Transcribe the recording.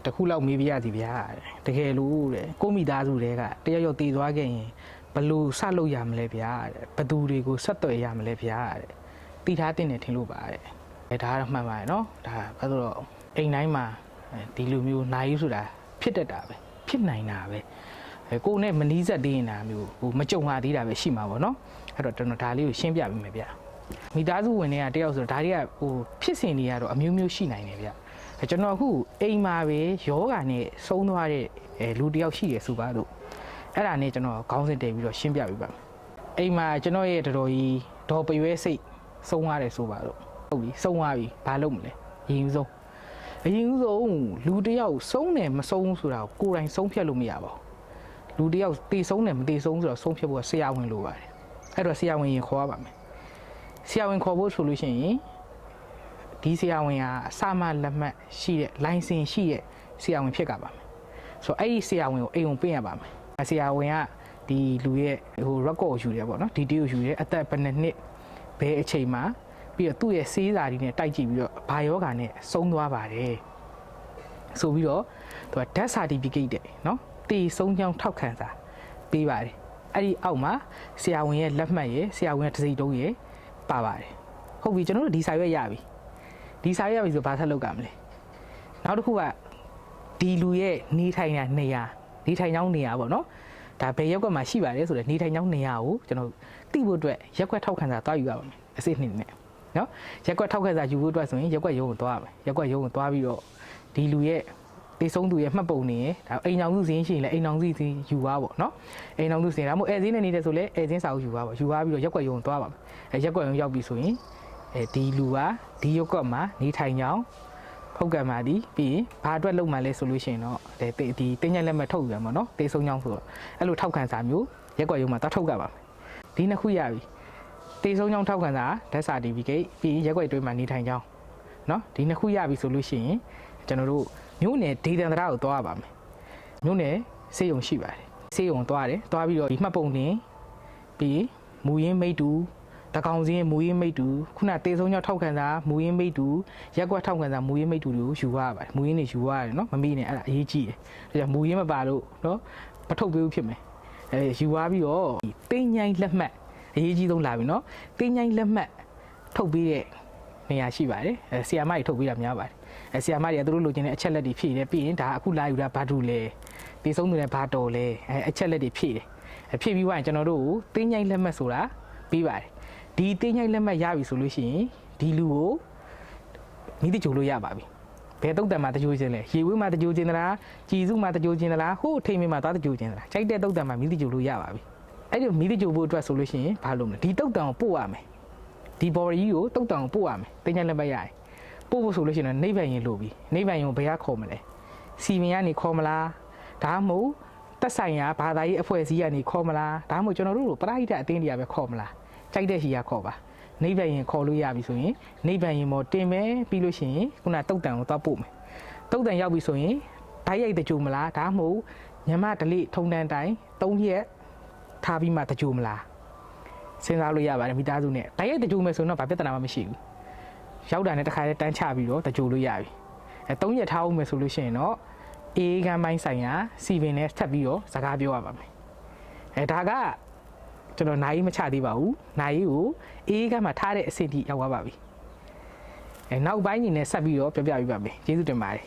တခုလောက်မေးပြရစီဗျာတကယ်လို့တဲ့ကိုမိသားစုတွေကတယောက်ယောက်တည်သွားခဲ့ရင်ဘလို့ဆက်လုပ်ရမလဲဗျာတဲ့ဘသူတွေကိုဆက်သွယ်ရမလဲဗျာတဲ့တည်ထားတင်နေထင်လို့ပါတဲ့ဒါကတော့မှန်ပါတယ်နော်ဒါဘာလို့တော့အိမ်တိုင်းမှာဒီလိုမျိုးနိုင်ယူဆိုတာဖြစ်တတ်တာပဲဖြစ်နိုင်တာပဲကိုနဲ့မနီးစပ်သေးရင်ဒါမျိုးဟိုမကြုံရသေးတာပဲရှိမှာပေါ့နော်အဲ့တော့ကျွန်တော်ဒါလေးကိုရှင်းပြပေးမယ်ဗျာမိသားစုဝင်တွေကတယောက်ဆိုတော့ဒါတွေကဟိုဖြစ်စဉ်တွေကတော့အမျိုးမျိုးရှိနိုင်တယ်ဗျကျွန်တော်အခုအိမ်မှာပဲယောဂာနဲ့ဆုံးသွားတဲ့လူတယောက်ရှိရဆိုပါလို့အဲ့ဒါနဲ့ကျွန်တော်ခေါင်းစဉ်တင်ပြီးတော့ရှင်းပြပေးပါမယ်အိမ်မှာကျွန်တော်ရဲ့တော်တော်ကြီးဒေါ်ပရွဲစိတ်ဆုံးသွားတယ်ဆိုပါလို့ဟုတ်ပြီဆုံးသွားပြီဘာလုပ်မလဲအရင်ဆုံးလူတယောက်ဆုံးတယ်မဆုံးဆိုတာကိုယ်တိုင်ဆုံးဖြတ်လို့မရပါဘူးလူတယောက်တည်ဆုံးတယ်မတည်ဆုံးဆိုတော့ဆုံးဖြတ်ဖို့ဆရာဝန်လိုပါတယ်အဲ့တော့ဆရာဝန်ရင်ခေါ်ရပါမယ်ဆရာဝန်ခေါ်ဖို့ဆိုလို့ရှိရင်ဒီဆရာဝန်ကအစမလက်မှတ်ရှိတဲ့ license ရှိတဲ့ဆရာဝန်ဖြစ်ကြပါမယ်ဆိုတော့အဲ့ဒီဆရာဝန်ကိုအိမ်အောင်ပြင်ရပါမယ်ဆရာဝန်ကဒီလူရဲ့ဟို record ယူတယ်ပေါ့နော် detail ယူတယ်အသက်ဘယ်နှစ်ဘယ်အချိန်မှာပြီးတော့သူ့ရဲ့စေးစာတွေနဲ့တိုက်ကြည့်ပြီးတော့ဘာယောဂါနဲ့ဆုံးသွားပါတယ်ဆိုပြီးတော့သူက death certificate တဲ့နော်တည်ဆုံးကြောင်းထောက်ခံစာပေးပါတယ်အဲ့ဒီအောက်မှာဆရာဝန်ရဲ့လက်မှတ်ရယ်ဆရာဝန်ရဲ့တစိမ့်တုံးရယ်ပါပါတယ်ဟုတ်ပြီကျွန်တော်တို့ဒီစာရွက်ရပြီဒီစာရွက်ရပြီဆိုဘာဆက်လုပ်ကြမလဲနောက်တစ်ခုကဒီလူရဲ့နေထိုင်ရာနေရာနေထိုင်ကြောင်းနေရာပေါ့နော်ဒါဘယ်ရက်ကွက်မှာရှိပါတယ်ဆိုတော့နေထိုင်ကြောင်းနေရာကိုကျွန်တော်သိဖို့အတွက်ရက်ကွက်ထောက်ခံစာတွားယူရပါမယ်အစစ်နှစ်နဲ့နော်ရက်ကွက်ထောက်ခံစာယူဖို့အတွက်ဆိုရင်ရက်ကွက်ရုံးကိုတွားရမယ်ရက်ကွက်ရုံးကိုတွားပြီးတော့ဒီလူရဲ့တေဆုံးသူရဲ့မှတ်ပုံနေဒါအိမ်အောင်စုစင်းရှိရင်လည်းအိမ်အောင်စုစင်းယူပါပေါ့နော်အိမ်အောင်စုစင်းဒါမှမဟုတ်ဧည့်စင်းနဲ့နေတယ်ဆိုလည်းဧည့်စင်းစာအုပ်ယူပါပေါ့ယူပါပြီးတော့ရက်ကွက်ရုံးသွားပါမယ်ရက်ကွက်ရုံးရောက်ပြီဆိုရင်ဒီလူကဒီရက်ကွက်မှာနေထိုင်ကြောင်းဟုတ်ကဲ့ပါဒီပြီးရင်ဘာအတွက်လုပ်မှလဲဆိုလို့ရှိရင်တော့ဒီတင်းညက်လက်မှတ်ထုတ်ယူရမှာနော်တေဆုံးကြောင်းဆိုတော့အဲ့လိုထောက်ခံစာမျိုးရက်ကွက်ရုံးမှာသွားထုတ်ကြပါမယ်ဒီနှစ်ခုရပြီတေဆုံးကြောင်းထောက်ခံစာ death certificate ပြီးရင်ရက်ကွက်အတွင်းမှာနေထိုင်ကြောင်းနော်ဒီနှစ်ခုရပြီဆိုလို့ရှိရင်ကျွန်တော်တို့မြို့နယ်ဒေသန္တရကိုသွားရပါမယ်မြို့နယ်စေယုံရှိပါတယ်စေယုံသွားတယ်သွားပြီးတော့ဒီမှတ်ပုံတင်ပြီးမူရင်းမိတ်တူတကောင်စင်းမူရင်းမိတ်တူခုနတေဆုံးကြောင့်ထောက်ခံစာမူရင်းမိတ်တူရက်ကွက်ထောက်ခံစာမူရင်းမိတ်တူတွေကိုယူရပါတယ်မူရင်းတွေယူရတယ်နော်မမေ့နဲ့အဲ့ဒါအရေးကြီးတယ်ဒါကြောင့်မူရင်းမပါလို့နော်မထုတ်ပေးဘူးဖြစ်မယ်ယူရပြီးတော့တင်းញိုင်းလက်မှတ်အရေးကြီးဆုံးလာပြီနော်တင်းញိုင်းလက်မှတ်ထုတ်ပေးတဲ့နေရာရှိပါတယ်ဆီယာမကြီးထုတ်ပေးတာများပါတယ်ဆီယာမတွေကသူတို့လိုချင်တဲ့အချက်လက်တွေဖြည့်တယ်ပြီးရင်ဒါအခုလာယူတာဘာတူလဲဒီဆုံးသူနဲ့ဘာတော်လဲအချက်လက်တွေဖြည့်တယ်ဖြည့်ပြီးွားရင်ကျွန်တော်တို့ကိုတင်းញိုင်းလက်မှတ်ဆိုတာပြီးပါတယ်ဒီတင်းញိုင်းလက်မှတ်ရပြီဆိုလို့ရှိရင်ဒီလူကိုမိတိကျိုလို့ရပါပြီဘယ်တုတ်တံမှာတကြိုခြင်းလဲရေဝေးမှာတကြိုခြင်းသလားကြည်စုမှာတကြိုခြင်းသလားဟိုးထိမ်မင်းမှာသွားတကြိုခြင်းသလားချိန်တဲ့တုတ်တံမှာမိတိကျိုလို့ရပါပြီအဲ့ဒီမိတိကျိုဖို့အတွက်ဆိုလို့ရှိရင်ဘာလုပ်မလဲဒီတုတ်တံကိုပို့ရမယ်ဒီ body ကိုတုတ်တံကိုပို့ရမယ်တင်းញိုင်းလက်မှတ်ရရင်ပို့ဖို့ဆိုလို့ရှိရင်နိဗ္ဗာန်ရင်လို့ပြီနိဗ္ဗာန်ရင်ဘယ်ကခေါ်မလဲစီမင်ကနေခေါ်မလားဒါမှမဟုတ်တက်ဆိုင်ရာဘာသာရေးအဖွဲ့အစည်းကနေခေါ်မလားဒါမှမဟုတ်ကျွန်တော်တို့ပရိဟိတအသင်းတွေကပဲခေါ်မလားကြိုက်တဲ့ရှိရခေါ်ပါနိဗ္ဗာန်ရင်ခေါ်လို့ရပြီဆိုရင်နိဗ္ဗာန်ရင်မော်တင်မယ်ပြီးလို့ရှိရင်ခုနတုတ်တန်ကိုသွားပို့မယ်တုတ်တန်ရောက်ပြီဆိုရင်ဓာတ်ရိုက်တကြိုမလားဒါမှမဟုတ်ညမဒလိထုံတန်းတိုင်း3ရက်ထားပြီးမှတကြိုမလားစဉ်းစားလို့ရပါတယ်မိသားစုနဲ့ဓာတ်ရိုက်တကြိုမယ်ဆိုတော့ဘာပြဿနာမှမရှိဘူးရောက်တာနဲ့တခါတည်းတန်းချပြီးတော့တကြိုလို့ရပြီ3ရက်ထားအောင်မယ်ဆိုလို့ရှိရင်တော့အေးကမ်းပိုင်းဆိုင်ရာစီဗင်နဲ့ထပ်ပြီးတော့စကားပြောရပါမယ်ဒါကကျွန်တော်နိုင်မချသေးပါဘူးနိုင်ကိုအေးကမ်းမှာထားတဲ့အဆင့်ထိရောက်သွားပါပြီနောက်ပိုင်းနေနဲ့ဆက်ပြီးတော့ပြောပြပေးပါမယ်ကျေးဇူးတင်ပါတယ်